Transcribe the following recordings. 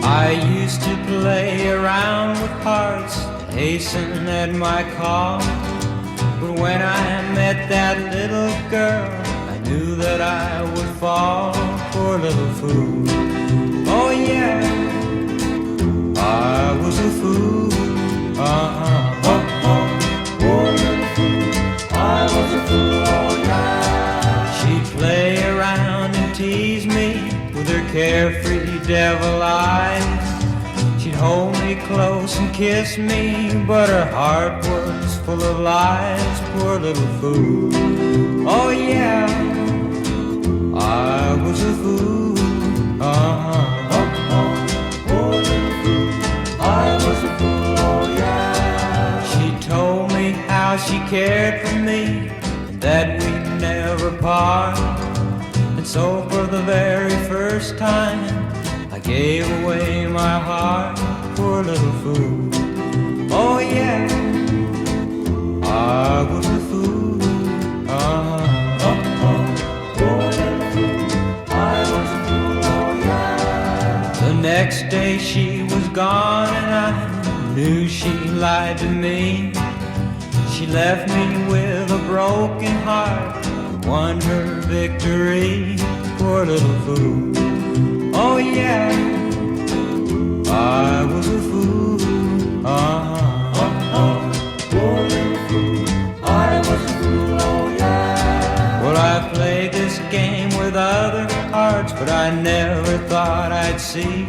I used to play around with hearts, hasten at my call. But when I met that little girl, I knew that I would fall. Poor little fool. Oh yeah, I was a fool. Uh-huh. Oh, oh, poor little fool. I was a fool, oh yeah. She'd play around and tease me with her carefree devil eyes. She'd hold me close and kiss me, but her heart was full of lies. Poor little fool. Oh yeah, I was a fool. Uh-huh. Oh, oh, poor little fool. I was a fool, oh yeah. She told me how she cared for me and that we'd never part. And so for the very first time I gave away my heart. Poor little fool. Oh yeah, I was a fool. Uh-huh. Oh, oh, poor little fool. I was a fool, oh yeah. The next day she was gone and I knew she lied to me. She left me with a broken heart, won her victory. Poor little fool. Oh yeah, I was a fool. Uh-huh. Oh, oh, poor little fool. I was a fool, oh yeah. Well, I played this game with other hearts, but I never thought I'd see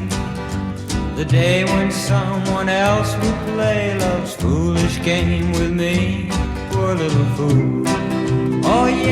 the day when someone else would play love's foolish game with me. Poor little fool. Oh yeah.